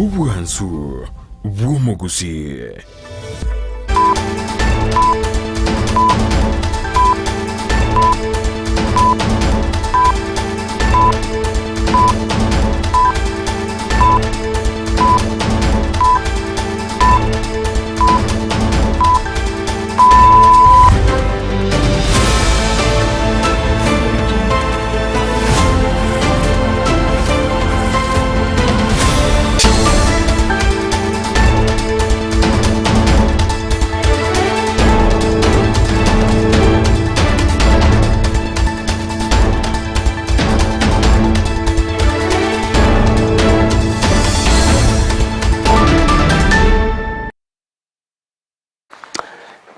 Ubwansu bw'umuguzi.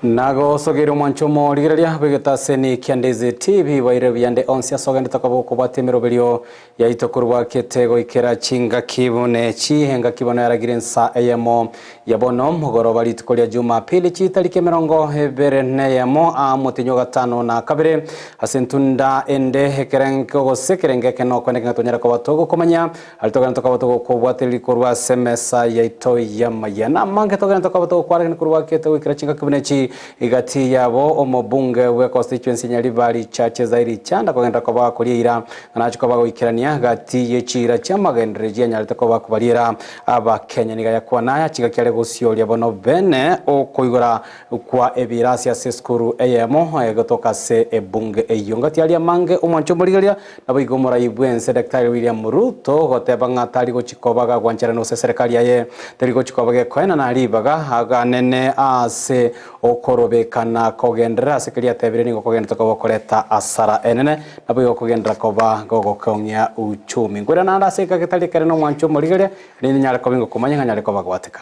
Nago sogero manchomo ligeralia begeta seni Kiandeze TV waire byande onsia sogende takabo kubatemero belio ya itokurwa ketego ikera chinga kibone chihenga kibone yaragirensa ayemo yabono mugoro bali tukolia Jumapili chitarike 24 amutinyo gatano na kabere asentunda ende hekerenko gosekerenge keno koneka tonyara ko batogo komanya altogana to batogo ko bwateli kurwa semesa ya ito yamayana mange togana to batogo kwara kurwa ketego ikera chinga kibone chi igati yabo omubunge we constituency Nyaribari chache zairi chanda kogenda ko bakurira anachiko bagikirania gati yechira cyamagendere ya Nyarite ko bakubarira aba Kenya niga yakwa naya chiga kyale gusyoria bono bene okoigora kwa ebirasi aseskuru eyemo egotoka se ebunge eyongati ali mange omwanchomurigalia nabigomora ibwense Dr. William Ruto gotebanga tali gochikobaga gwanchara no serikali yaye tali gochikobaga kwena na libaga aganene ase okorobekana kogendera sekeria tebireni kokogenda tokobokoreta asara enene nabo kogendera koba gogokongya uchumi ngwera nanda seka ketali kare no mwancho murigere ni nyale kobingo kumanya nyale koba gwateka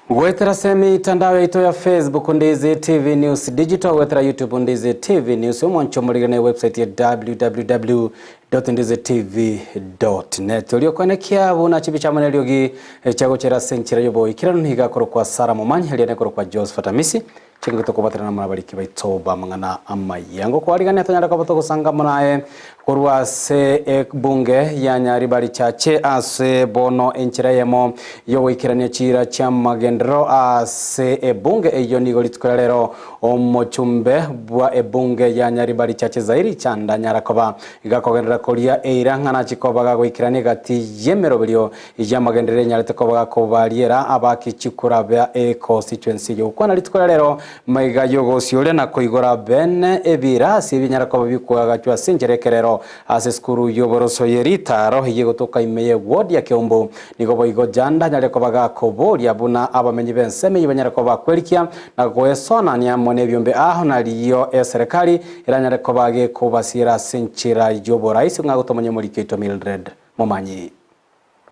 Wetera semi mitandao yetu ya Facebook Ndeze TV News Digital, wetera YouTube Ndeze TV News, mwancho murigane website ya www.ndezetv.net. Uliokonekia buna chibicha maneliogi chago chera senchira yobo ikirano higa korokwa Sara Mumanyi haliane korokwa Josephat Amisi chenga tokobatana na marabariki baitoba mangana amayango kwarigane tanyara kabato sanga munae korwa se bunge ya Nyaribari chache ase bono enchirayemo yo ikirane chira chamagendro ase bunge eyo nigolitkolero omochumbe bwa bunge ya Nyaribari chache zairi chanda nyarakoba igakogendera kolia eirangana chikobaga goikirane gati yemerobelio yamagendere Nyarite kobaga kobaliera abaki chikura bya constituency yo kwana litkolero maiga yogo siole na koigora bene ebirasi binyarakoba bikwaga chwa senjerekerero ase skuru yoboroso yeritaro yego toka imeye ward ya Kiombo nigo boigo janda nyarekobaga koboria buna abamenyi benseme yibanyarakoba kwelikia na goesona nya mone byombe aho naliyo serikali iranyarekobage kubasira senchira yobora isi ngagotomonye muri Kito Mildred Momanyi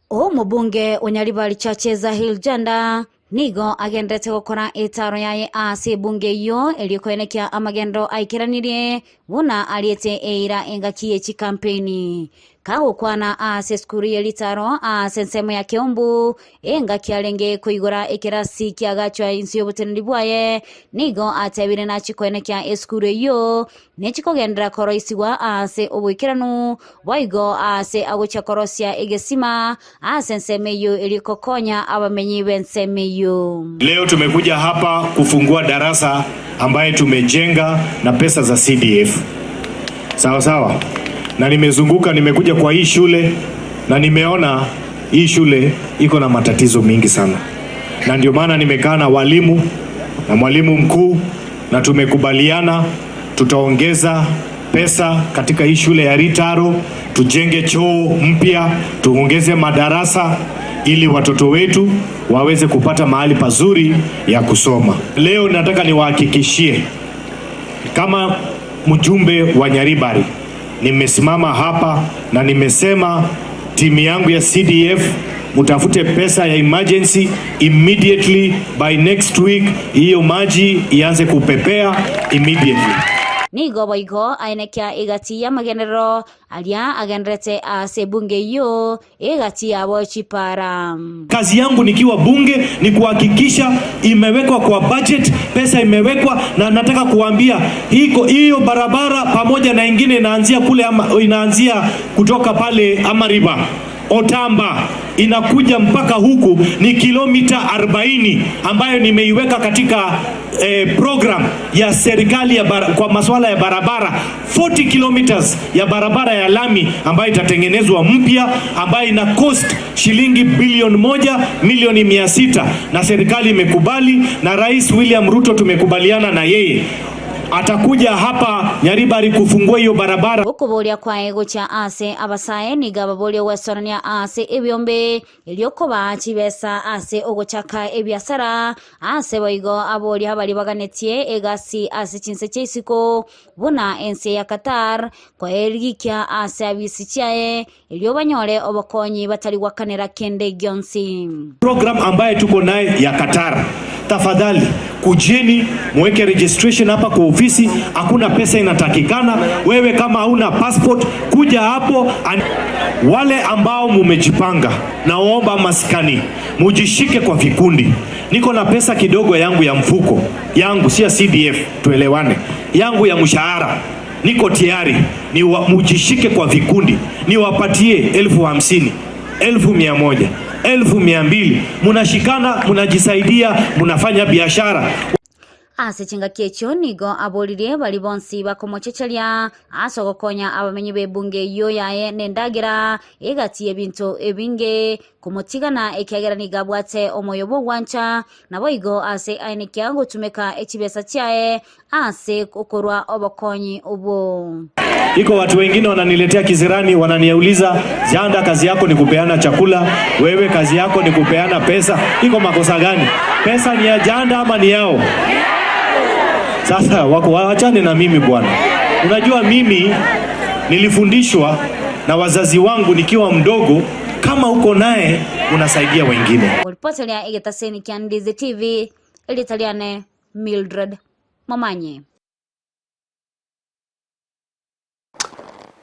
Omubunge Nyaribari chache za Hiljanda nigo agendete gukora itaro yaye ase bunge yo elikoenekia amagendo aikiranirie buna aliete eira engakiye chi campaign kago kwana ase skuru yelitaro ase nsemo ya Kiombo engakialenge kuigora ekirasi kiagachwa insi yobutendi bwaye nigo atebire na chikoenekia eskuru yo nechikogendera koroisiwa ase obwikiranu waigo ase agochakorosia egesima ase nseme yo elikokonya abamenyi benseme yo. Leo tumekuja hapa kufungua darasa ambaye tumejenga na pesa za CDF. Sawa sawa. Na nimezunguka nimekuja kwa hii shule na nimeona hii shule iko na matatizo mingi sana. Na ndio maana nimekaa na walimu na mwalimu mkuu na tumekubaliana tutaongeza pesa katika hii shule ya Ritaro, tujenge choo mpya, tuongeze madarasa ili watoto wetu waweze kupata mahali pazuri ya kusoma. Leo nataka niwahakikishie kama mjumbe wa Nyaribari nimesimama hapa na nimesema timu yangu ya CDF mutafute pesa ya emergency immediately by next week, hiyo maji ianze kupepea immediately. nigo boigo ainekia igati ya magenero alia agendrete ase bunge yo igati ya bochipara. Kazi yangu nikiwa bunge ni kuhakikisha imewekwa kwa budget, pesa imewekwa, na nataka kuambia hiyo barabara pamoja na ingine inaanzia kule inaanzia kutoka pale Amariba Otamba inakuja mpaka huku ni kilomita 40 ambayo nimeiweka katika program ya serikali kwa masuala ya barabara. 40 kilometers ya barabara ya lami ambayo itatengenezwa mpya ambayo ina cost shilingi bilioni 1,600,000 na serikali imekubali, na Rais William Ruto tumekubaliana na yeye atakuja hapa Nyaribari kufungua hiyo barabara. Ukubolia kwa ego cha ase abasae ni gababolia wesorania ase ebyombe iliokoba chibesa ase ogochaka ebyasara ase boigo abolia bali baganetie egasi ase chinse cheisiko buna ense ya Qatar kwa erigikia ase abisichae iliobanyole obokonyi batali wakanera kende gyonsi. Program ambaye tuko naye ya Qatar, tafadhali kujeni mweke registration hapa kwa ofisi, hakuna pesa inatakikana. Wewe kama hauna passport kuja hapo. Wale ambao mumejipanga, naomba maskani mujishike kwa vikundi. Niko na pesa kidogo yangu ya mfuko yangu, si ya CDF, tuelewane, yangu ya mshahara niko tayari, ni mujishike kwa vikundi, niwapatie 50,000, 1,100, 1,200, munashikana, munajisaidia, munafanya biashara. Ase chinga kecho nigo abolirie bali bonsi bakomochechelia asogokonya abamenyi bebunge yo yae nendagira egati ebintu ebinge kumotigana ekiagera nigabwate omoyobo wancha nabo igo ase ainekia gutumeka ekibesa chae ase kokorwa obokonyi ubo. Iko watu wengine wananiletea kizirani, wananiuliza, Janda kazi yako ni kupeana chakula, wewe kazi yako ni kupeana pesa. Iko makosa gani? Pesa ni ya Janda ama ni yao? Sasa waachane na mimi bwana. Unajua mimi nilifundishwa na wazazi wangu nikiwa mdogo, kama uko naye unasaidia wengine. Ulipotelea Igetaseni Kiandizi TV, Elitaliane Mildred Mamanye.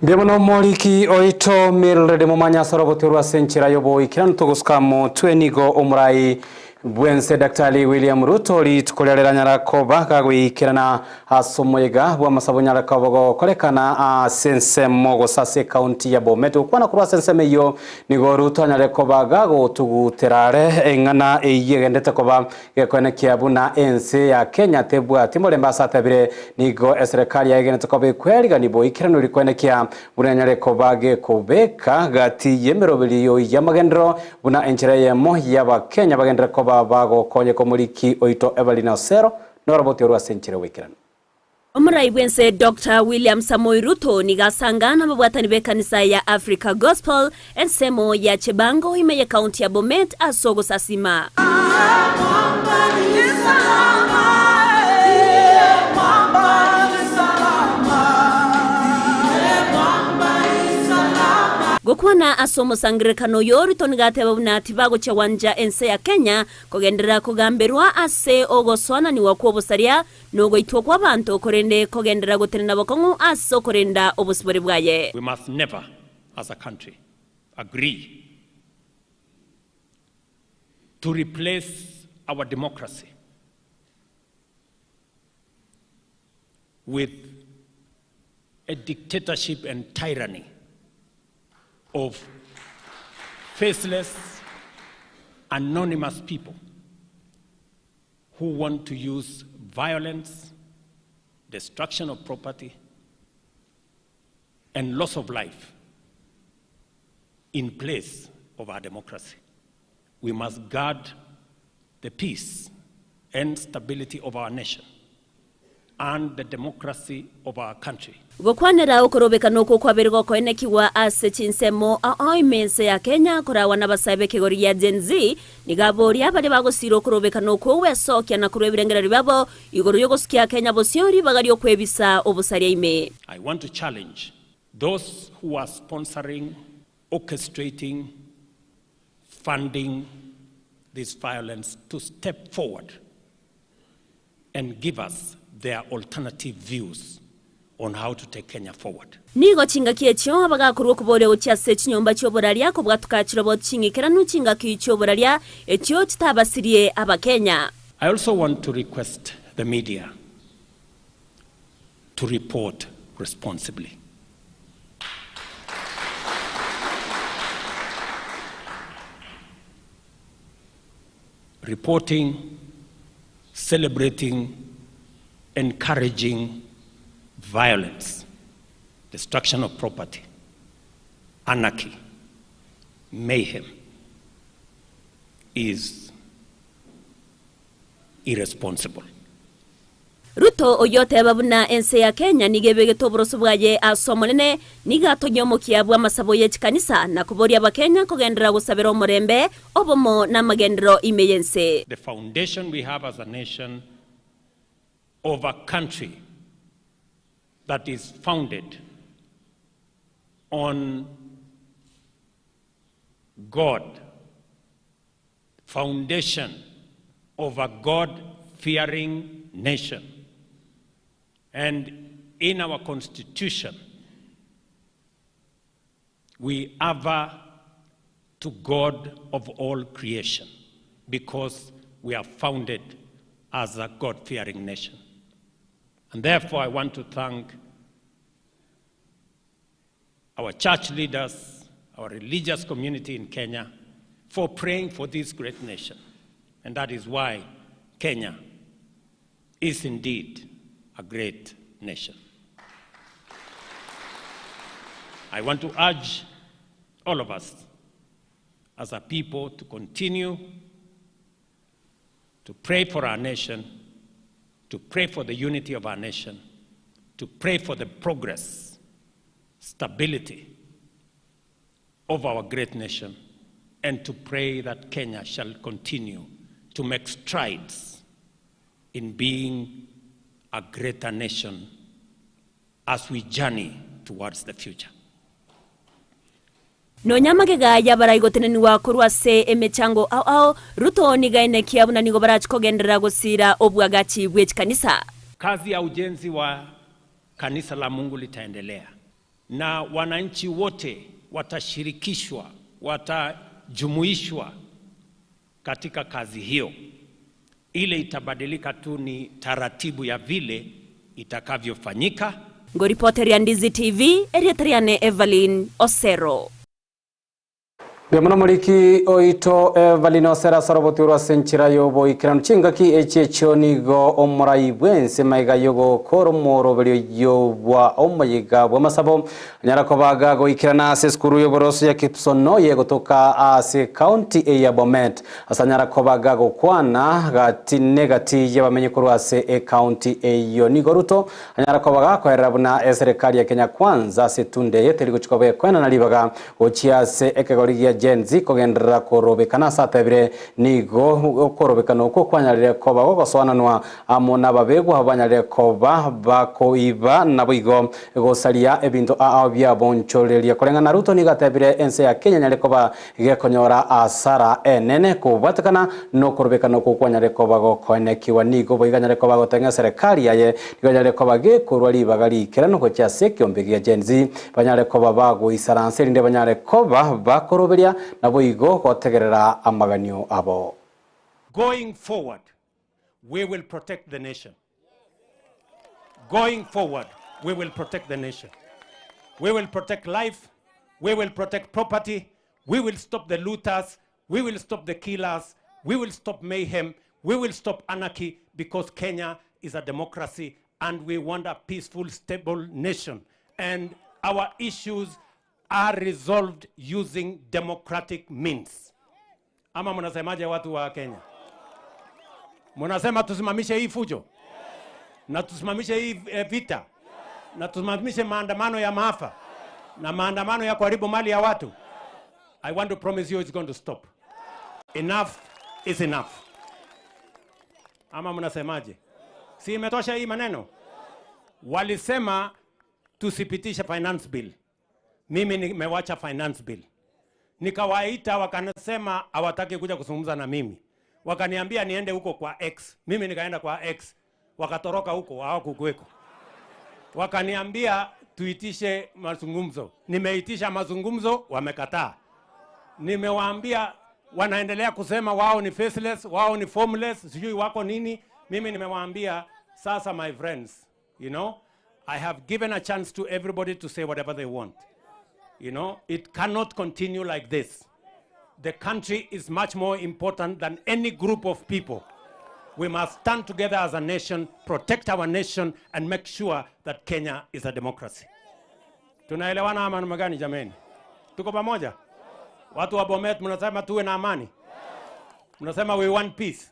Biamono moliki oito Mildred Mamanya sorobotirwa senchira yobo ikirano toguskamo twenigo omurai bwense Daktari William Ruto litukolera nyarako bakagwikirana asomoyega bwa masabo nyarako bogo kolekana sensemo gosase county ya Bomet ukwana kurwa senseme yo nigo Ruto nyarako bagago tuguterare engana eyegendete koba gekone kiabuna ense ya Kenya tebwa timole mbasa tabire nigo serikali ya egendete kobe kweriga nibo ikirano likone kia buna nyarako bage kubeka gati yemerobili yo yamagendro buna enchira yemo yaba Kenya bagendera koba bago konye komuliki oito Evelina Sero noroboti orwa senchire wikirano. Omurai bwense Dr. William Samoei Ruto nigasangana mabwatani be kanisa ya Africa Gospel ensemo ya Chebango ime ya kaunti ya Bomet asogo sasima. Gokwana asomo sangrekano yori tonigate babuna tibago chawanja ense ya Kenya kogendera kogamberwa ase ogosona ni wakuobosaria nogo itokwa bantu korende kogendera goterena bokongu aso korenda obosibore bwaye. We must never as a country agree to replace our democracy with a dictatorship and tyranny of faceless, anonymous people who want to use violence, destruction of property, and loss of life in place of our democracy. We must guard the peace and stability of our nation and the democracy of our country. Gokwanera okorobeka noko kwabergo koenekiwa ase chinsemo aimense ya Kenya korawa nabasabe kigori ya Gen Z nigaboria bale bagosiro korobeka noko wesokya na kurebirengera ribabo igoro yogosikia Kenya bosiori bagari okwebisa obusaria ime. I want to challenge those who are sponsoring, orchestrating, funding this violence to step forward and give us their alternative views on how to take Kenya forward. Nigo chingakie chyo abagakorwo kubore uchiase chinyomba cyoburaria ko bwatukachira bo chingikiranu chingaki cyoburaria ekyo kitabasirie abakenya. I also want to request the media to report responsibly. Reporting, celebrating, encouraging violence, destruction of property, anarchy, mayhem is irresponsible. Ruto oyote babuna ense ya Kenya nigebege toboroso bwaye asomonene nigatonyomokia bwa masabo ye kanisa na kuboria abakenya kugendera gusabira omurembe obomo na magendero imeyense. The foundation we have as a nation of a country that is founded on God, foundation of a God-fearing nation. And in our constitution, we aver to God of all creation because we are founded as a God-fearing nation. And therefore, I want to thank our church leaders, our religious community in Kenya for praying for this great nation. And that is why Kenya is indeed a great nation. I want to urge all of us as a people to continue to pray for our nation, to pray for the unity of our nation, to pray for the progress, stability of our great nation, and to pray that Kenya shall continue to make strides in being a greater nation as we journey towards the future. No nyamagega ya baraigoteneni wa kurwase emechango au Ruto nigaine kiabuna nigo barachikogendera gusira obwagachi bw'ekanisa. Kazi ya ujenzi wa kanisa la Mungu litaendelea na wananchi wote watashirikishwa, watajumuishwa katika kazi hiyo. Ile itabadilika tu ni taratibu ya vile itakavyofanyika. Ngoripoteri ya Ndizi TV, Eriatriane Evelyn Osero. Bemuna muliki oito Evelyn Osero saroboti urwa senchira yobo ikiranu chingaki echecho nigo omurai bwense maiga yogo koro moro belio yobwa omayiga bwa masabo nyarako baga go ikirana seskuru yoboroso ya Kipsono yego toka ase county ya Bomet asanyara ko baga go kwana gati negati yabamenye kurwa ase county eyo nigo Ruto anyarako baga ko erabuna serikali ya Kenya Kwanza setunde yeteri guchikobe kwana nalibaga ochiase ekegori Gen Z kogendera korobekana satabire nigo korobekana uko kwanyarire koba gosoananwa amona babegwa habanyarire koba bakoiba nabigo gosalia ebintu abya boncholeria kolengana Ruto nigatabire ense ya Kenya nyare koba gekonyora asara enene kubatakana no korobekana uko kwanyarire koba gokonekiwa nigo boiganyare koba gotenga serikali yaye niganyare koba gekorwa libagali kerano ko cyase kyombegia Gen Z banyare koba bago isaranse rinde banyare koba bakoroberia naboigo kotegerera amaganyo abo. Going forward, we will protect the nation. Going forward, we will protect the nation. We will protect life. We will protect property. We will stop the looters. We will stop the killers. We will stop mayhem. We will stop anarchy because Kenya is a democracy and we want a peaceful, stable nation. And our issues are resolved using democratic means. Ama mnasemaje watu wa Kenya? Mnasema tusimamishe hii fujo? Na tusimamishe hii vita? Na tusimamishe maandamano ya maafa? Na maandamano ya kuharibu mali ya watu? I want to promise you it's going to stop. Enough is enough. Ama mnasemaje? Si imetosha hii maneno? Walisema tusipitishe finance bill. Mimi nimewacha finance bill. Nikawaita wakanasema hawataki kuja kuzungumza na mimi. Wakaniambia niende huko kwa X. Mimi nikaenda kwa X. Wakatoroka huko hawakukuweko. wakaniambia tuitishe mazungumzo. Nimeitisha mazungumzo, wamekataa. Nimewaambia, wanaendelea kusema wao ni faceless, wao ni formless, sijui wako nini. Mimi nimewaambia, sasa my friends, you know, I have given a chance to everybody to say whatever they want. You know, it cannot continue like this. The country is much more important than any group of people. We must stand together as a nation, protect our nation, and make sure that Kenya is a democracy. Tunaelewana ama namna gani jameni? Tuko pamoja? Watu wa Bomet mnasema tuwe na amani. Mnasema we want peace.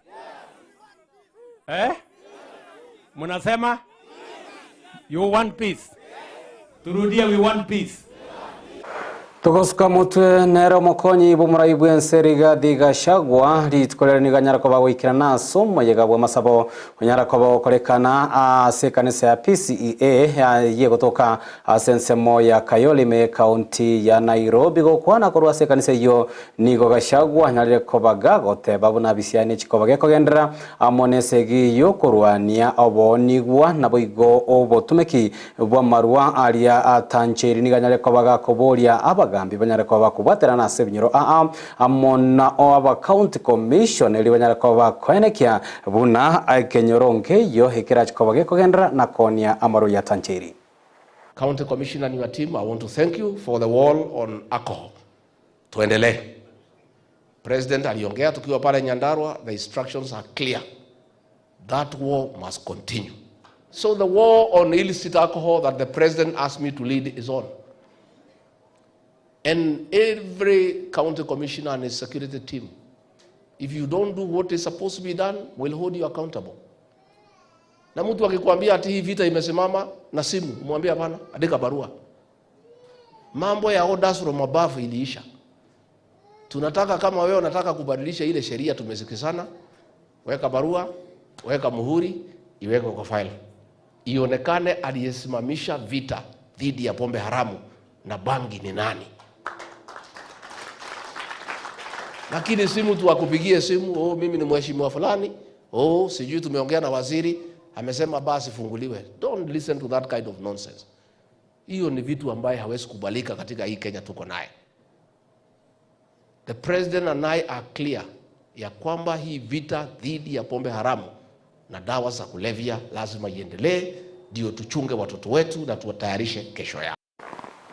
Mnasema you want peace. Turudie, we want peace. Tugosuka mutwe nero mokonyi bumurayi bwenseri Rigathi Gachagua ritkolera ni ganyara ko bagwikira naso moyega bwa masabo onyara ko bakorekana ase kanisa ya PCEA ye gotoka asensemo ya Kayolime county ya Nairobi gokwana ko ase kanisa yo nigo Gachagua nyarire ko bagagote babuna bisiane chikobage kogendera amonesegi yo korwania obonigwa naboigo obotumeki bwa marwa aria atancheri ni ganyare ko bagakoboria abagambi banyare ko bakubatera na sebinyoro amona aba county commission eli banyare ko bakoenekia buna akenyoronke yo hekera chikobage kogendera na konia amaro ya tancheri. County Commissioner and your team, I want to thank you for the wall on alcohol. Tuendelee. President aliongea tukiwa pale Nyandarua, the instructions are clear. That war must continue. So the war on illicit alcohol that the president asked me to lead is on. And every county commissioner and his security team, if you don't do what is supposed to be done, will hold you accountable. Na mtu akikwambia ati hii vita imesimama na simu, mwambie hapana, andika barua. Mambo ya orders from above iliisha. Tunataka kama wewe unataka kubadilisha ile sheria tumesikizana, weka barua, weka muhuri, iweke kwa file. Ionekane aliyesimamisha vita dhidi ya pombe haramu na bangi ni nani. Lakini simu tu akupigie simu, mimi ni mheshimiwa fulani, sijui tumeongea na waziri, amesema basi funguliwe. Don't listen to that kind of nonsense. Hiyo ni vitu ambaye hawezi kubalika katika hii Kenya tuko naye. The president and I are clear ya kwamba hii vita dhidi ya pombe haramu na dawa za kulevya lazima iendelee, ndio tuchunge watoto wetu na tuwatayarishe kesho yao.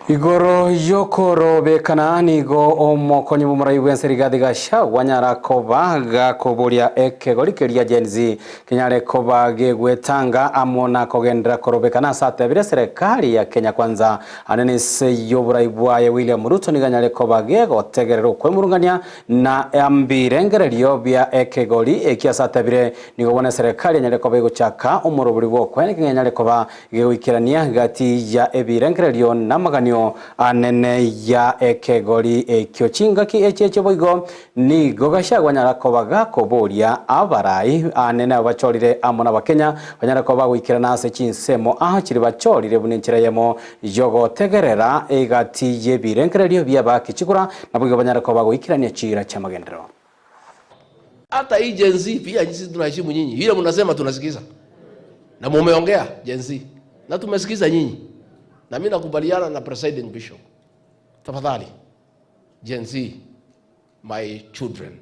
Igoro yokoro bekana nigo omokonyi bumurayi bwenseri Rigathi Gachagua nyara kobaga koboria ekegorikeria Gen Z kinyare kobage gwetanga amona kogendera korobekana satebire serikali ya Kenya Kwanza anene seyo burayi bwaye William Ruto niganyare kobage gotegerero kwemurungania na ambirengererio bya ekegori ekia satebire nigo bona serikali nyare kobego chaka umuruburi bwo kwene kinyare koba gwikirania gati ya ebirengererio namaganio anene ya ekegori ekyochinga ki echeche boigo ni Gachagua nyara kobaga koboria abarai anene abachorire amona bakenya banyara koba gwikirana ase chinsemo aho chiri bachorire bunenchira yemo yogo tegerera egati yebirengererio bya bakichikura na boigo banyara koba gwikirania chira cha magendero. Hata hii Gen Z pia sisi tunaheshimu nyinyi. Ile mnasema tunasikiza. Na mumeongea Gen Z. Na tumesikiza nyinyi. Na mimi nakubaliana na presiding bishop. Tafadhali Gen Z, my children,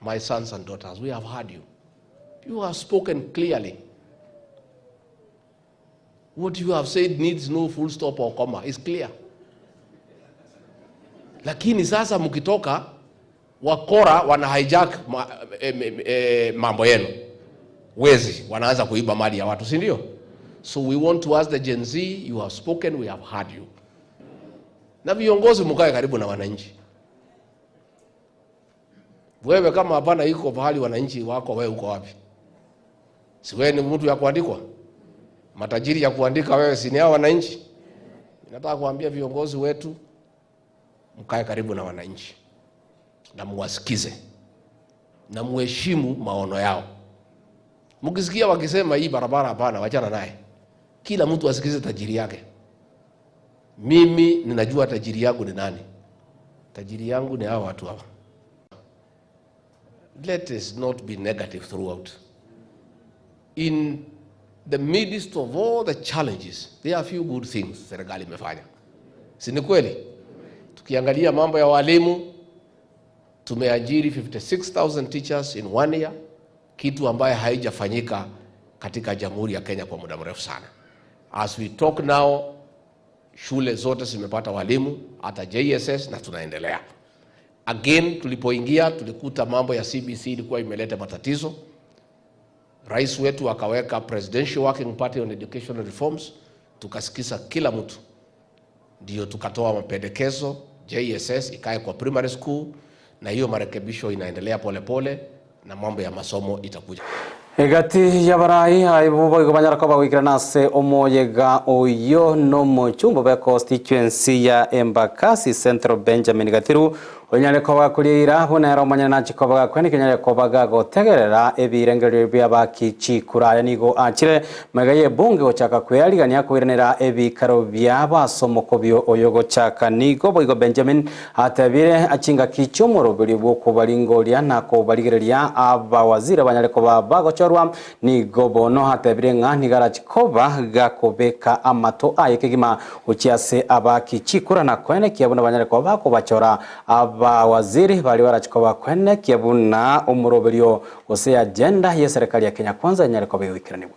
my sons and daughters, we have heard you. You have spoken clearly. What you have said needs no full stop or comma. It's clear. Lakini sasa mkitoka wakora wana hijack mambo yenu. Wezi wanaanza kuiba mali ya watu, si ndio? So we want to ask the Gen Z, you have spoken, we have heard you. Na viongozi mkae karibu na wananchi. Wewe kama hapana iko pahali wananchi wako, wewe uko wapi? Si wewe ni mtu ya kuandikwa? Matajiri ya kuandika wewe si ni hao wananchi? Nataka kuambia viongozi wetu mkae karibu na wananchi. Na muwasikize. Na muheshimu maono yao. Mkisikia wakisema hii barabara hapana, wachana naye. Kila mtu asikize tajiri yake. Mimi ninajua tajiri yangu ni nani. Tajiri yangu ni hao watu hapa. Let us not be negative throughout. In the midst of all the challenges, there are a few good things serikali imefanya. Si ni kweli? Tukiangalia mambo ya walimu, tumeajiri 56,000 teachers in 1 year, kitu ambaye haijafanyika katika Jamhuri ya Kenya kwa muda mrefu sana. As we talk now, shule zote zimepata walimu, hata JSS, na tunaendelea. Again, tulipoingia tulikuta mambo ya CBC ilikuwa imeleta matatizo. Rais wetu akaweka Presidential Working Party on Educational Reforms, tukasikiza kila mtu. Ndio tukatoa mapendekezo, JSS ikae kwa primary school, na hiyo marekebisho inaendelea polepole na mambo ya masomo itakuja. Egati yabarai aibu bagobanyara ko bagwikirana se omoyega oyo no mochumbo be constituency ya Embakasi Central Benjamin Gatiru onyale ko bakurira bona ro manyana chiko baga kwene kenyale ko baga gotegerera ebirengero bya bakichikura nigo achire magaye bunge ochaka kwealigania kwirenera ebikaro bya basomoko byo oyogo chaka nigo boigo Benjamin atabire achinga kichomoro biri bwo kubaringoria nako barigereria abawazira banyale ko bago chorwa nigo bono atabire ngani garachikoba gakobeka amato ayekegima uchiase abakichikura na kwene kiabona banyale ko bako bachora waziri bali warachikoba kwene kiabuna umuroberio ose agenda ya serikali ya Kenya Kwanza nyale kwa wikiraniwa.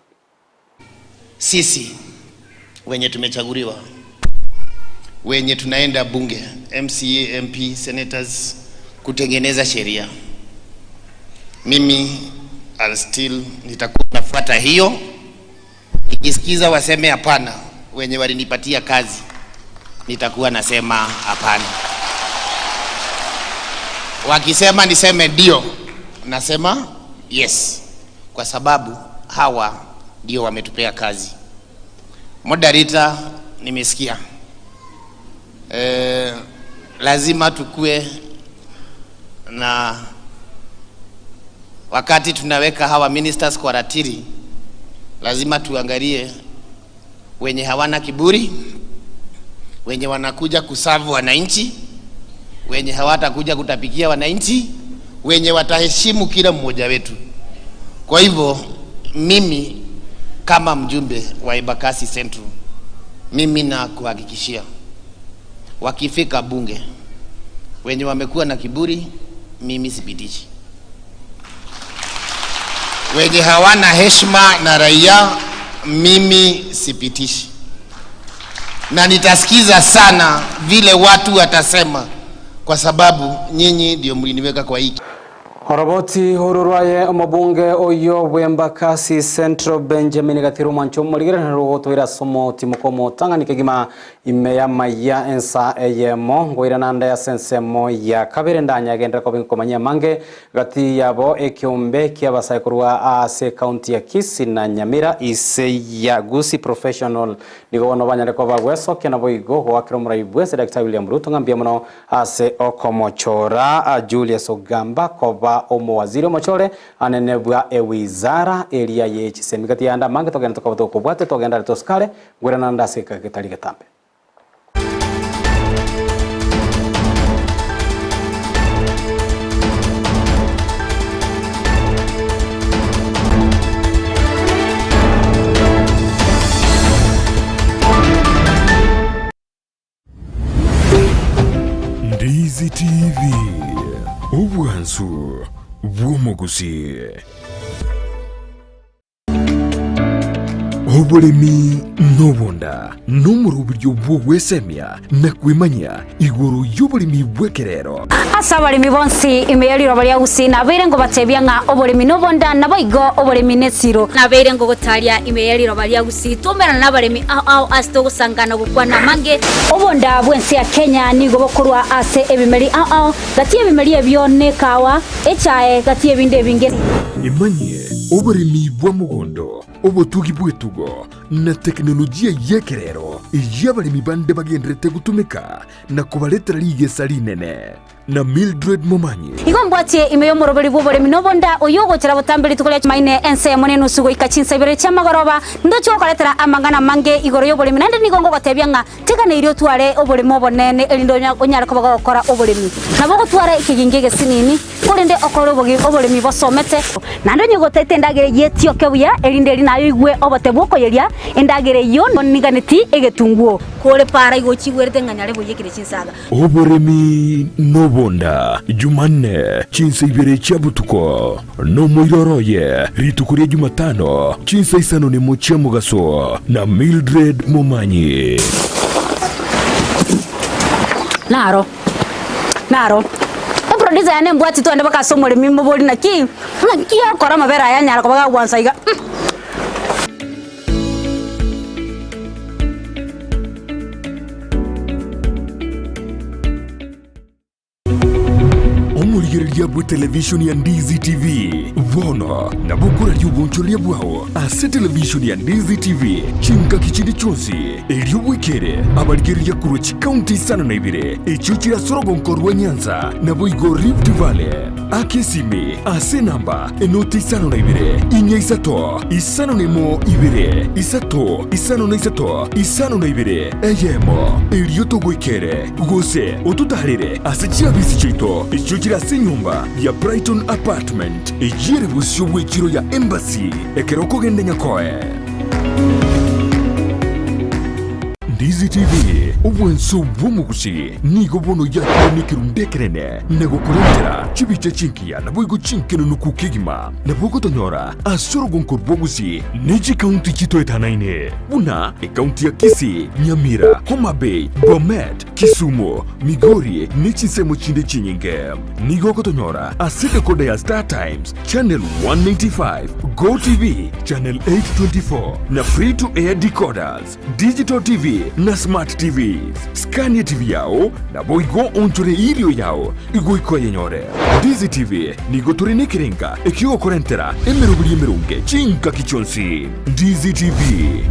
Sisi wenye tumechaguliwa, wenye tunaenda bunge, MCA, MP, senators, kutengeneza sheria, mimi I'll still nitakuwa nafuata hiyo. Nikisikiza waseme hapana, wenye walinipatia kazi, nitakuwa nasema hapana. Wakisema niseme ndio, nasema yes, kwa sababu hawa ndio wametupea kazi. Moderator, nimesikia lazima tukue na wakati tunaweka hawa ministers kwa ratiri, lazima tuangalie wenye hawana kiburi, wenye wanakuja kuserve wananchi, wenye hawatakuja kutapikia wananchi, wenye wataheshimu kila mmoja wetu. Kwa hivyo mimi kama mjumbe wa Embakasi Central, mimi na kuhakikishia wakifika bunge, wenye wamekuwa na kiburi, mimi sipitishi. Wenye hawana heshima na raia, mimi sipitishi. Na nitasikiza sana vile watu watasema, kwa sababu nyinyi ndio mliniweka kwa hiki. Horoboti hororwaye omobunge oyo Embakasi Central Benjamin Gatiru mancho muligera rugotwira somo timukomo tanganike gima imeyama ya ensa eyemo ngoira nanda ya sensemo ya kabere ndanya agenda ko binkomanya mange gati yabo ekyombe kyabasaikurwa ase county ya Kisii na Nyamira ise ya Gusi professional nigo bono banyare ko bagweso kena boigo wakiro muraibwese Dr. William Ruto ngambia muno ase okomochora Julius Ogamba koba omo waziri mochore anenebwa ewizara elia ye chisemigati yanda mange togenda tokabuto kubwate togenda toskale gwera nanda seka ketali getambe. Ndizi TV Ubwansu Bwomogusi Oburimi nobonda numuru buryo bwogwesemya nakwimanya iguru y'oburimi bwekerero asa abalimi bonsi imeyaliro bali Gusi nabeire ngo batebya nga oburimi nobonda naboigo oburimi nesiro nabeire ngo gotalia imeyaliro bali Gusi tumera nabalimi ao asto gusangana gukwana mange obonda bwensi ya Kenya nigo bokurwa ase ebimeri ao gati ebimeri ebyone kawa echae gati ebinde binge imanye oburimi bw'omugondo obutugi bwetugo na teknolojia yekerero y'abalimi bande bagendrete gutumika na kubaletera ligesa linene na Mildred Momanyi igombwatie imeyo moroberi bw'oburimi nobonda oyogo kira butambiri tukole maine ense mone nusugo ikachinsa ibere chamagoroba ndocho kaletera amangana mange igoro y'oburimi nande nigongo batebya nga teka ne irio tware oburimi obonene elindo onyara ko bagakora oburimi nabo gutwara ikigingege sinini kurinde okoro obole mi bosomete nando nyogotete ndagere yetio kebuya erinde nayo igwe obote bwoko yeria endagere yo niganeti egetunguo kore para igochigwerete nganyare boyekire chinsaga oboremi nobonda Jumanne chinsa ibere chabutuko no moiroroye ritukuria Jumatano chinsa isano ni mochia mugaso na Mildred Momanyi naro producer yane mbwati to ande baka somole mimbo boli na ki akora mabera ya nyara ko baga gwansa iga omurigereria bwe television ya Ndizi TV vono na bukura lyubunchoria bwao ase television ya Ndizi TV chinka kichindi chonsi elio wikere abarigereria kurochi county sana na ibire echuchira sorogonkorwa Nyanza na boigo Rift Valley akesime ase namba enoti sana na ibire inya isato isano nemo ibire isato isano na isato isano na ibire eyemo elio togwikere gose otutarire ase chiabisi chito echuchira se nyumba ya Brighton Apartment ejire busyo bwekiro ya Embassy ekeroko gende nyakoe Ndizi TV obwenso bw'omugusi nigo bono yakirundekerene negokurentera chibicha chinkia na boigo chinkeno nukukigima na boko tonyora asoro gonko bwogusi neji county chito etanaine buna county ya Kisii, Nyamira, Homa Bay, Bomet, Kisumu, Migori nechi semo chinde chinyinge nigo kotonyora asete koda ya Star Times channel 195 Go TV channel 824 na free to air decoders digital TV na smart TVs Scania TV yao na boigo onchore ilio yao igoiko yenyore Ndizi TV nigo turine kirenga ekio korentera emerunge chinka kichonsi Ndizi TV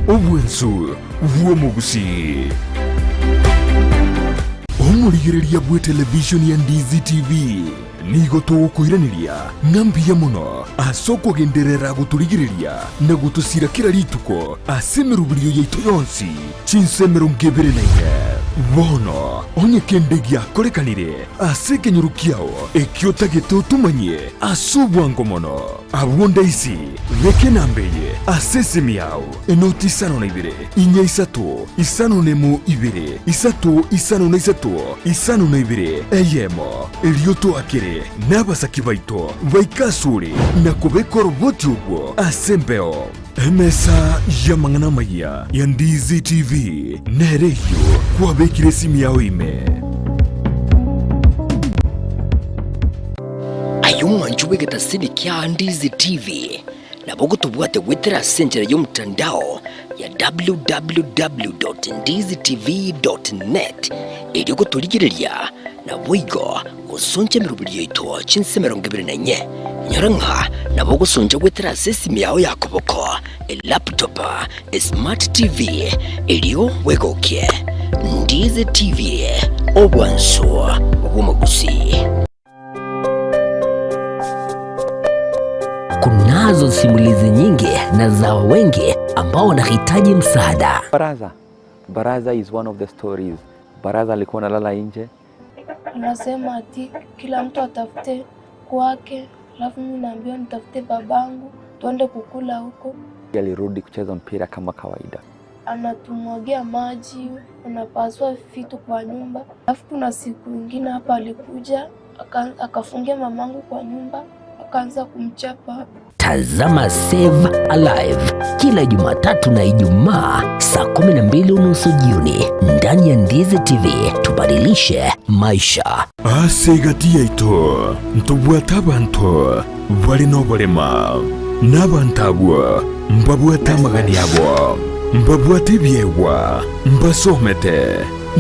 obwensu vuomugusi omurigereria bwe television ya Ndizi TV nigo tugukwiraniria ngambia muno asoko genderera guturigireria na gutusira kira rituko asemerubirio yaitu yonsi chinsemero ngebere naine bono onye kendegia korekanire aseke nyurukiao ekiota geto tumanye asubwango mono abonda isi weke nambeye asesemi yao enoti sano na ibire inya isato isano nemo ibire isato isano na isato isano na ibire eyemo elioto akere n'abasaki baito baikasure na kubeko roboti ubwo asembeo emesa yamangana maya ya Ndizi TV nereyo kwabekire simu yao ime ayumwanju wegetasini kya Ndizi TV na bogo tubwate wetera senjera y'omutandao ya www.ndizitv.net eryo guturigireria na boigo gusonja mirubiri yito chinsemero ngebere nyaranka na bogo sonja wetera sesimi yao yakoboko laptop smart TV eryo wegokie Ndizi TV obwanso bw'omugusi. Kunazo simulizi nyingi na za wengi ambao wanahitaji msaada. Baraza is one of the stories. Baraza alikuwa analala nje. Anasema ati kila mtu atafute kwake, alafu mimi naambiwa nitafute babangu tuende kukula huko. Alirudi kucheza mpira kama kawaida. Anatumwagia maji, anapasua vitu kwa nyumba. Alafu kuna siku nyingine hapa alikuja akafungia mamangu kwa nyumba, akaanza kumchapa. Tazama Save Alive kila Jumatatu na Ijumaa saa 12:30 jioni ndani ya Ndizi TV. Tubadilishe maisha. Asegati yaito ntubwata abantu bali nobolema n'abantabwa mbabwata magani yabo mbabwata ibyewa mbasomete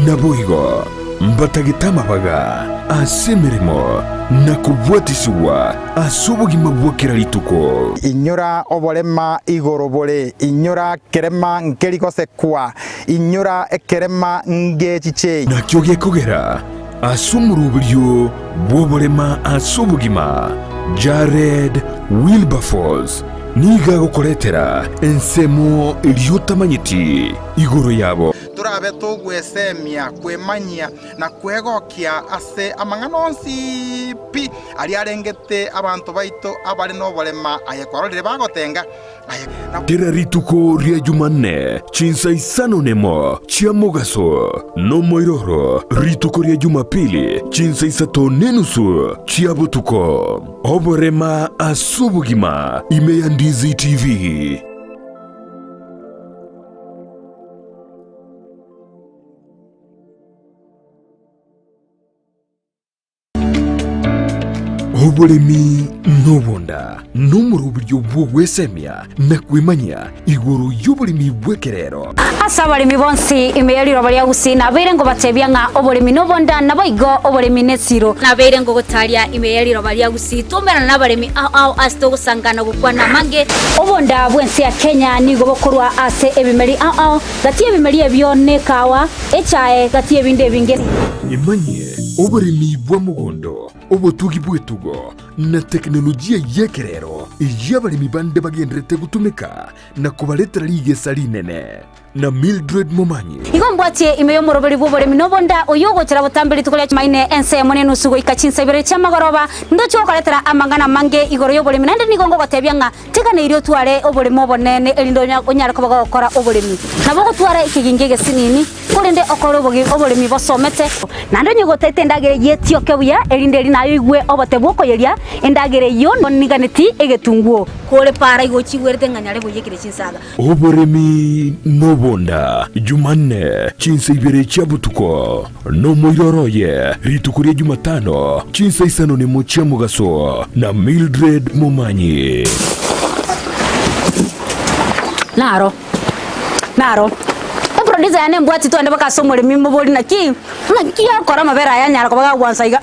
naboigo mbatagitama baga asemirimo nakubwatisuwa asubugima bwokera lituko inyura obolema igorobole inyura kerema nkeriko sekwa inyura ekerema ngechiche nakyoge kogera asumuruburyo bwobolema asubugima Jared Wilberforce niga gukoretera ensemo ilyotamanyiti igoro yabo tura turabe tugwesemia kwemanyia na kwegokia ase amang'anonsi pi ari arengete abantu baito abari no bolema ayekwarorire bagotenga Kera rituko ria Jumanne chinsa isano nemo chia mogaso no moiroro rituko ria Jumapili chinsa isato nenusu chia butuko oborema asubugima Imeya Ndizi TV. Oboremi nobonda n'umurubyo bw'ogwesemya na kwimanya iguru y'oboremi bw'ekerero asa abaremi bonsi imeyariro baria gusina beire ngo batebya nga oboremi nobonda naboigo oboremi nesiro na beire ngo gotaria imeyariro baria gusitumera n'abaremi ao asto gusangana gukwana mange obonda bwensi ya Kenya nigo bokorwa ase ebimeri ao gati ebimeri ebyone kawa echae gati ebinde binge imanye oboremi bw'omugondo obotugi bwetugo na teknolojia yekerero y'abaremi bande bagendrete gutumika na kubaletera ligesa linene na Mildred Momanyi igombwatie imeyo moroberi bw'oboremi nobonda oyogochera butambiri tukolia maine ense mone nusugo ikachinsa ibere chamagoroba ndocho koletera amangana mange igoro y'oboremi nande nigongo gotebya nga tekana irio tware oboremi obonene elindo onyara ko bagokora oboremi nabo gotwara ikiginge gesinini kurinde okoro oboremi bosomete nando nyogotete ndagere yetio kebuya elinde linayo igwe obote bwokoyeria endagere yo niganeti egetunguo kole para igochigwerte nganyare boyekire chinsaga oboremi nobonda Jumanne chinsa ibere chia butuko no moiroroye rituko ria Jumatano chinsa isano nemo chia mugaso na Mildred Momanyi naro producer yane mbwati twende bakasomore mimbo boli naki akora mabera yanyara ko bagwansa iga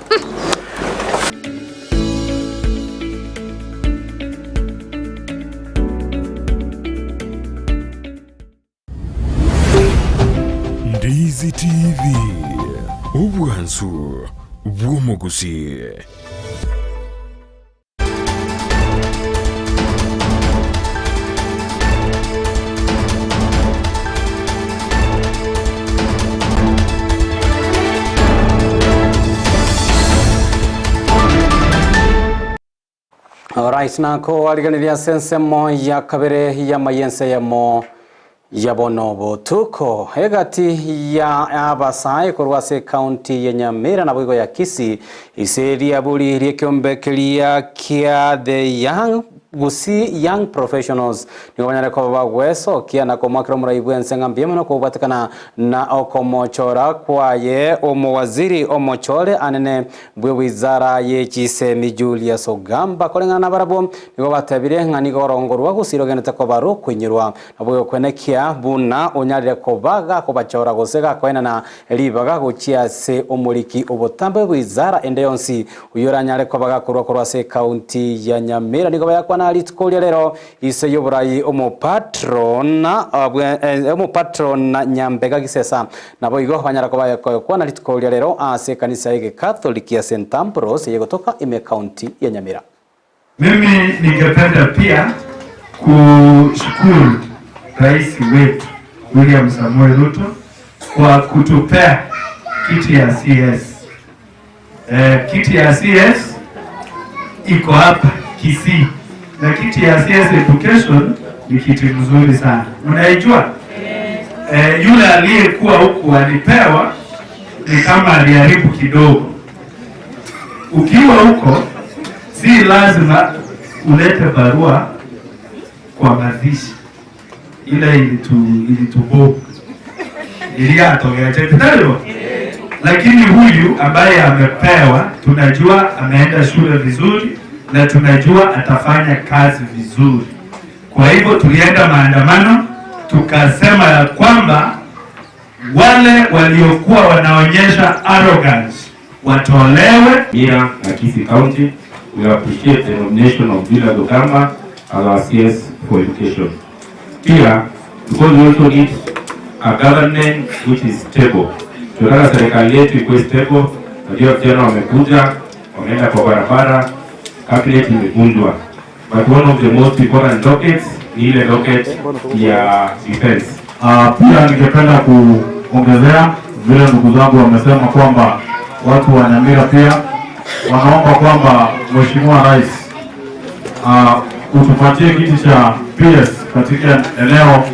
Ndizi TV ubwansu bw'omugusi Alright, nako aliganiria sensemo ya kabere ya mayense ya mo ya bonobo tuko hegati ya abasai kurwase county ya Nyamira na bwigo ya Kisii iseri ya buli ryekyombekelia kia the young professionals ni wanyare ko bagweso kia na ko makro muraibu ensenga mbiemo no kubatakana na okomochora kwaye omowaziri omochore anene bwe wizara ye Chisemi Julius Ogamba kolengana na barabo nigo batabire ngani gorongorwa gusirogene ko baro kwinyirwa nabwo kwenekia buna onyarire ko baga ko bachora gosega kwena na libaga guchia se omuliki obotambe wizara endeyonsi uyoranyare ko baga kurwa se county ya Nyamira nigo bayakwa alitikolia lero ise yoburai omopatron Nyambega Gisesa nabo igo banyara ko bayakwa alitikolia lero ase kanisa ya Catholic ya St Ambrose yegotoka ime county ya Nyamira. Mimi ningependa pia kushukuru Rais wetu William Samoei Ruto kwa kutupea kiti ya CS. Kiti ya CS iko hapa Kisii. Na kiti ya CS Education ni kiti mzuri sana. Unaijua? Yule aliyekuwa huku alipewa ni kama aliharibu kidogo. Ukiwa huko si lazima ulete barua kwa mazishi. Ile ilitubo iliatogea chepitalo. Lakini huyu ambaye amepewa tunajua ameenda shule vizuri na tunajua atafanya kazi vizuri. Kwa hivyo tulienda maandamano tukasema ya kwamba wale waliokuwa wanaonyesha arrogance watolewe. Here at Kisii County, we appreciate the nomination of Julius Ogamba as our CS for education. Here, because we also need a government which is stable. Tunataka serikali yetu ikuwe stable. Najua vijana wamekuja, wameenda kwa barabara, cabinet imevunjwa. But one of the most important dockets ni ile docket ya defense. Pia ningependa kuongezea vile ndugu zangu wamesema kwamba watu wa Nyamira pia wanaomba kwamba Mheshimiwa Rais utupatie kiti cha PS katika eneo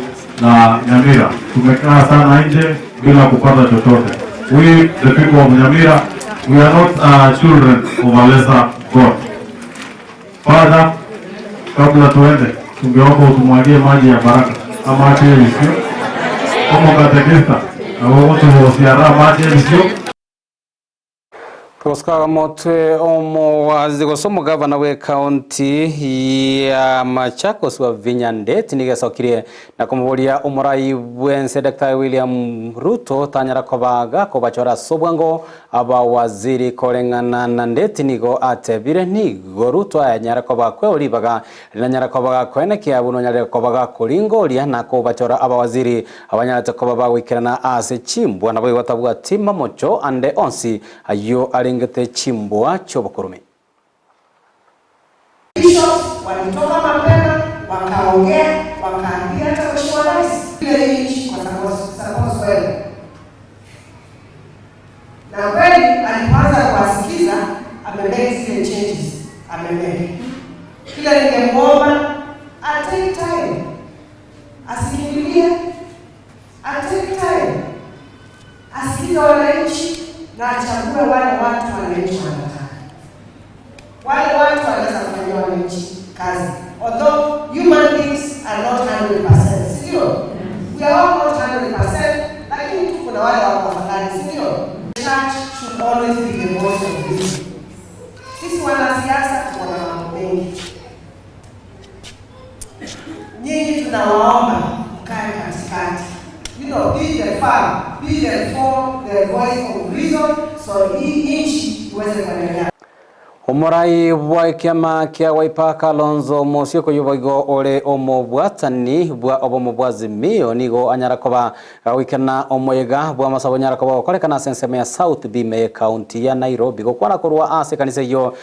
la Nyamira. Tumekaa sana nje bila kupata chochote. We the people of Nyamira, we are not children of a lesser God. Father, kabla tuende tungeomba utumwagie maji ya baraka ama ati sio kama katekista na wote wasiara maji sio Koska motwe omuwazi gosomo gavana we county ya Machakos wa Vinyandeti nigesokirie na kumubulia umurai bwense Dr. William Ruto tanyara kobaga kobachora sobwango aba waziri kolengana na ndeti nigo atebire nigo Ruto anyara kobakwe olibaga nanyara kobaga kwene kiabuno nyara kobaga kulingo lia na kobachora aba waziri abanyara kobaga wikirana ase chimbwa na bwe watabwa tima mocho ande onsi ayo ngete chimbwa chobokurume. Bishops walitoka mapema wakaongea wakaambia hata Mheshimiwa Rais ile nchi kwa sababu wewe. Na kweli alianza kuwasikiza amemake zile changes amemake. Kila ningemwomba take time. Asikimbilie take time. Asikize wananchi na achague wale watu wananchi wanataka. Wale watu wanaweza kufanya wananchi kazi. Although human beings are not 100%, sio? We are all not 100%, lakini kuna wale wako fulani, sio? Church should always be the voice of reason. Sisi wanasiasa tuna mambo mengi. Nyinyi tunawaomba mkae katikati. You know, be the farm, be the form, the voice of reason, so each uweze kuendelea. Umurai bwa kiama kia Wiper Kalonzo Musyoka kuyubago ole omobwatani bwa obomobwazimio nigo anyara koba wikana omoyega bwa masabo nyara koba kolekana senseme ya South Bime County ya Nairobi go kwana kurwa ase kanisa yo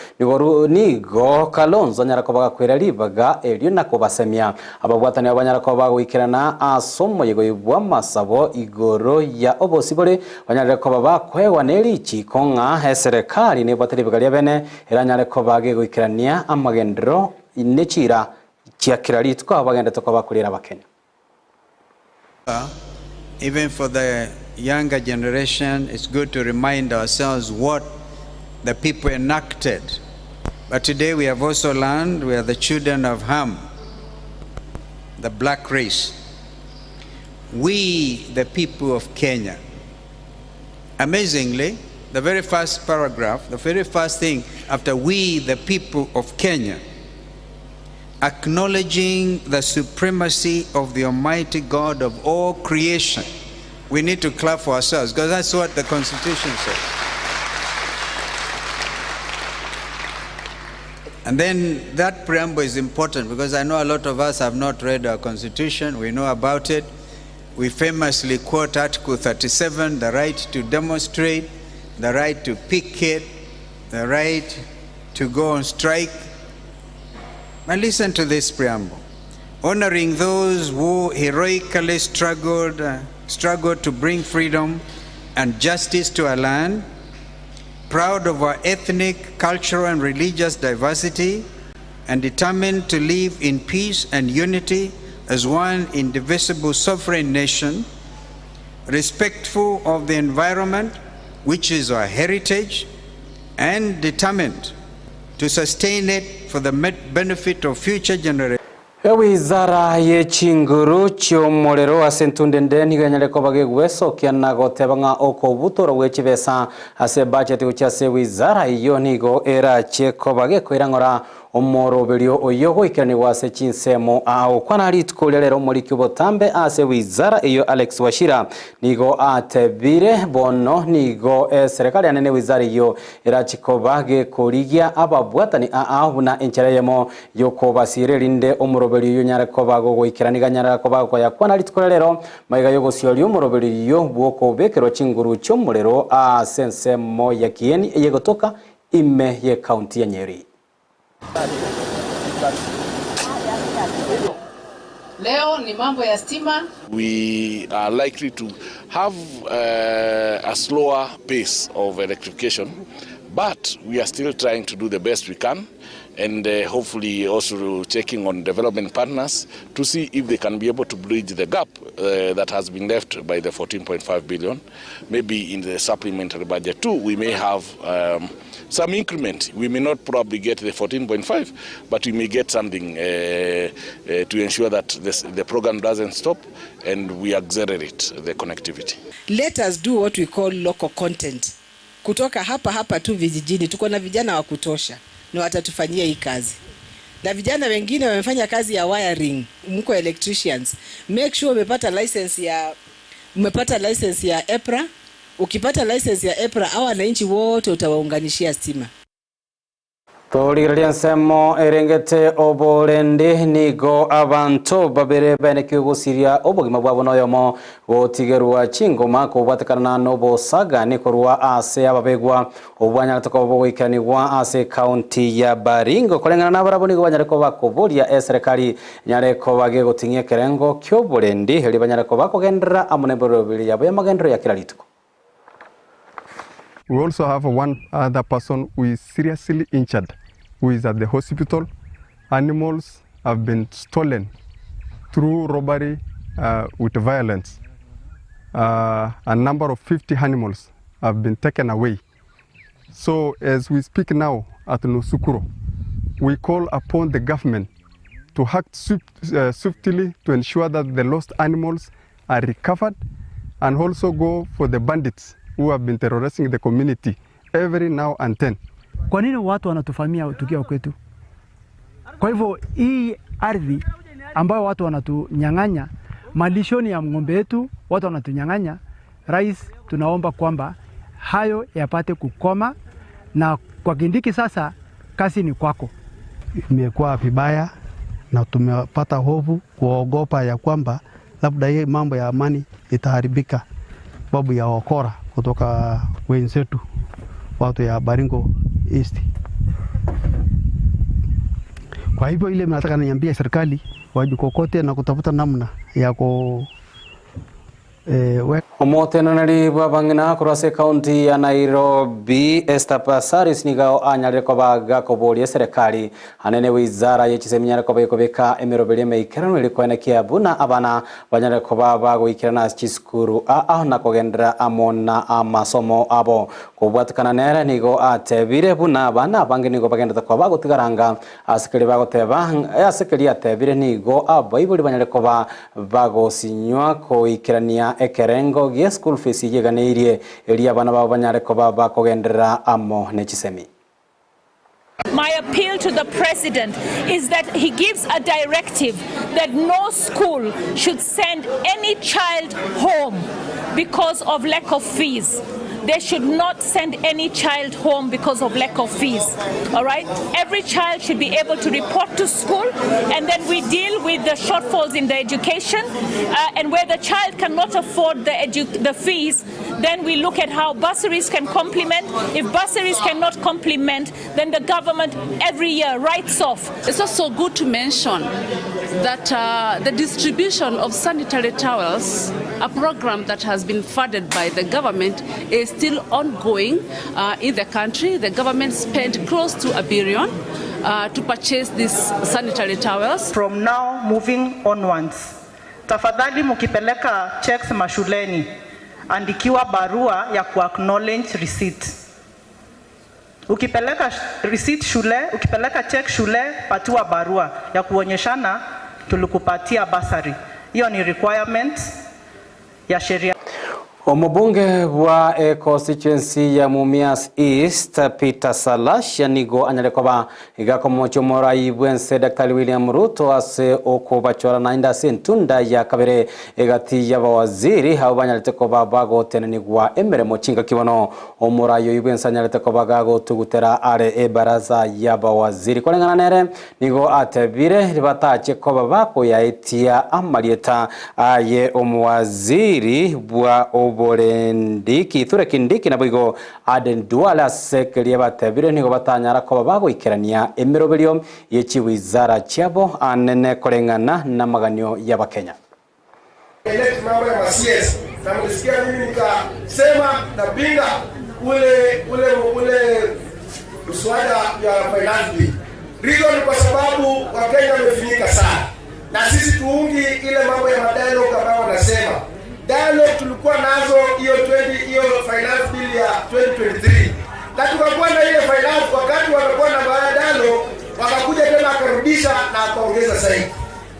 nigo Kalonzo anyara koba kwera libaga elio nakoba semia ababwatani abanyara koba wikirana asomoyego bwa masabo igoro ya obosibole banyara koba bakwewa nelichi konga serikali ne bwatalibaga lya bene nyare kobage goikirania amagendro inechira chiakirari twa bagenda tokoba kulira bakenya. Even for the younger generation, it's good to remind ourselves what the people enacted. But today we have also learned we are the children of Ham, the black race. We, the people of Kenya, amazingly, the very first paragraph, the very first thing after we, the people of Kenya, acknowledging the supremacy of the Almighty God of all creation. We need to clap for ourselves because that's what the Constitution says. And then that preamble is important because I know a lot of us have not read our Constitution. We know about it. We famously quote Article 37, the right to demonstrate, the right to picket, the right to go on strike. Now listen to this preamble. Honoring those who heroically struggled to bring freedom and justice to our land, proud of our ethnic, cultural, and religious diversity, and determined to live in peace and unity as one indivisible sovereign nation, respectful of the environment, which is our heritage, and determined to sustain it for the benefit of future generations. Wizara ye chinguru chomolero asentundende niganyale kobage gweso kiana gotebanga okobutoro wechibesa ase budget uchase wizara iyo nigo era chekobage kwirangora omoroberio oyogo ikirani wase chinsemo ao kwana litkolelero molikyo tambe ase wizara iyo Alex Wachira nigo atebire bono nigo serikali anene wizara iyo era chikobage koligia ababwatani ao na enchereyemo yokobasire linde omoroberio nyare kobago goikirani ganyara kobago ya kwana litkolelero maiga yogo siolio omoroberio bwoko bekero chinguru chomolero asensemo yakieni yegotoka ime ye county ya Nyeri. Leo ni mambo ya stima. We are likely to have a slower pace of electrification, but we are still trying to do the best we can, and hopefully also checking on development partners to see if they can be able to bridge the gap that has been left by the 14.5 billion. Maybe in the supplementary budget too, we may have some increment. We may not probably get the 14.5, but we may get something to ensure that the program doesn't stop and we accelerate the connectivity. Let us do what we call local content. Kutoka hapa tu vijijini, tuko na vijana wa kutosha na watatufanyia hii kazi. Na vijana wengine wamefanya kazi ya wiring, mko electricians. Make sure umepata license ya EPRA. Ukipata license ya EPRA, hawa wananchi wote utawaunganishia stima. Toligereria nsemo erengete oborendi nigo abantu babere bene kigusiria obugima bwabo noyomo gotigerwa chingoma kubatakana nobo saga nikorwa ase ababegwa obwanya tokobogoikanirwa ase county ya Baringo kolengana nabarabo nigo banyareko bakoboria serikali nyareko bage gotingia kerengo kyoborendi heli banyareko bakogendera amuneboro bili yabo yamagendero ya kiralituko. We also have one other person who is seriously injured, who is at the hospital. Animals have been stolen through robbery with violence. A number of 50 animals have been taken away. So as we speak now at Nusukuro, we call upon the government to act swiftly to ensure that the lost animals are recovered and also go for the bandits who have been terrorizing the community every now and then. Kwa nini watu wanatufamia tukiwa kwetu? Kwa hivyo hii ardhi ambayo watu wanatunyang'anya, malishoni ya ng'ombe yetu watu wanatunyang'anya, rais tunaomba kwamba hayo yapate kukoma, na kwa Kindiki sasa kazi ni kwako. Imekuwa vibaya na tumepata hofu kuogopa ya kwamba labda hii mambo ya amani itaharibika sababu ya wakora kutoka wenzetu watu ya Baringo East. Kwa hivyo ile nataka niambie serikali wajikokote na kutafuta namna ya Omotenanari babangina kurase county ya Nairobi Esther Passaris nigao anyareko baga koboria serikali hanene wizara yechise ko bekobeka emerobere meikirano ilikwena kiabuna abana banyareko baba goikirana chiskuru na kogendera amona amasomo abo kubwatikana nera nigo atebire buna abana bange nigo bagenda kwa bago tigaranga asikeli bago teba asikeli atebire nigo abaibuli banyareko bago sinywa ko ikirania ekerengo gia school fees yeganeirie elia bana baba banyareko baba kogendera amo nechisemi. My appeal to the president is that he gives a directive that no school should send any child home because of lack of fees. They should not send any child home because of lack of fees. All right? Every child should be able to report to school, and then we deal with the shortfalls in the education. And where the child cannot afford the fees, then we look at how bursaries can complement. If bursaries cannot complement, then the government every year writes off. It's also good to mention that the distribution of sanitary towels, a program that has been funded by the government, is still ongoing in the country. The government spent close to $1 billion to purchase these sanitary towels. From now moving onwards, tafadhali mukipeleka checks mashuleni, andikiwa barua ya ku-acknowledge receipt. Ukipeleka receipt shule, ukipeleka check shule, patiwa barua ya kuonyeshana tulikupatia basari. Hiyo ni requirement ya sheria. Omubunge wa constituency ya Mumias East Peter Salash nigo anyalekoba igakomocho morai bwense Dr. William Ruto ase okubachora nainda sentunda ya kabere egati y'abawaziri habo banyalekoba bago tenenigwa emeremo chinga kibono omurayo ibwense anyalekoba gago tugutera are baraza y'abawaziri kolengana nere nigo atebire ribatache koba bako yaetia amalieta aye omwaziri bwa obore ndiki Kithure Kindiki na boigo Aden Duale sekeria batebire nigo batanyara ko bagoikerania emiroberio yechi wizara chiabo anene korengana na maganio ya Bakenya. Ile mambo ya CS na mlisikia mimi nikasema na pinga ule mswada ya finance bill. Reason kwa sababu Wakenya wamefinyika sana. Na sisi tuungi ile mambo ya dialogue kama wanasema. Dialogue tulikuwa nazo hiyo finance bill ya 2023. Na tukakuwa na ile finance wakati wanakuwa na dialogue wakakuja tena akarudisha na akaongeza zaidi.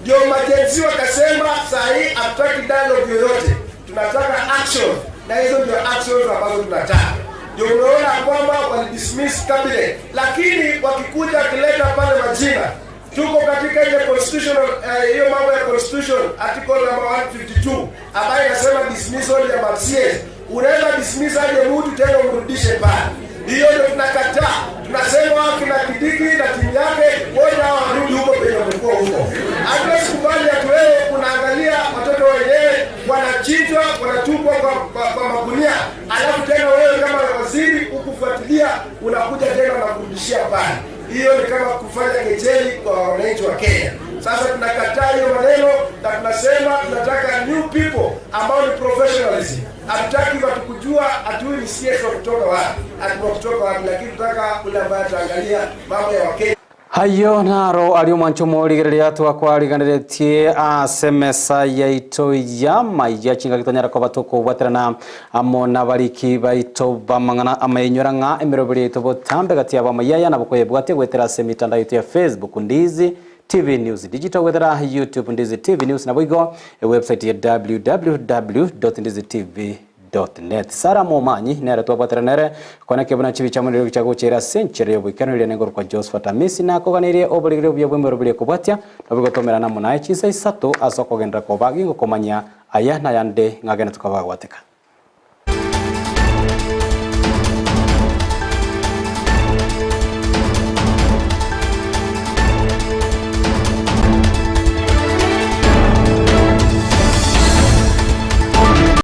Ndio majenzi wakasema saa hii hatutaki dialogue yoyote. Tunataka action. Na hizo ndio actions ambazo tunataka. Ndio unaona kwamba walidismiss cabinet, lakini wakikuja kileta pale majina, tuko katika ile constitutional hiyo mambo ya constitution article number 152 ambayo inasema dismissal ya MCAs. Unaweza dismiss aje mtu tena umrudishe pale. Hiyo ndio tunakataa. Tunasema kina Kindiki na timu yake wote hao warudi huko penye wamekuwa huko. Hatuwezi kubali ati wewe unaangalia watoto wenyewe wanachinjwa, wanatupwa kwa magunia, alafu tena wewe kama waziri ukufuatilia unakuja tena na kurudishia pale. Hiyo ni kama kufanya kejeli kwa wananchi wa Kenya. Sasa tunakataa hiyo maneno na tunasema tunataka new people ambao ni professionalism. Hatutaki watu kujua atui ni CS kutoka wapi, kutoka wapi, lakini tunataka ule ambaye ataangalia mambo ya Wakenya. Hayo naro aliyo mwanchomo ligereria twakwariganiretie asemesa yaito ya maiya chinga kitonyara ko batoko baterana amona bariki baito bamangana amayenyoranga emirobiri to botambe gati aba mayaya na bokoye bwate gwetera semitanda ya Facebook Ndizi TV News Digital wethera YouTube Ndizi TV News na boigo website ya www.ndizitv.net. Sara Momanyi nere twabateranere kona kebona chibi chamuriro chago chera century obikano ile ngoro kwa Josephat Amisi na koganirie obuligire bya bwemero bile kubatia nabigotomera na munaye chisa isato asoko gendra ko bagi ngokomanya aya na yande ngagena tukabagwateka.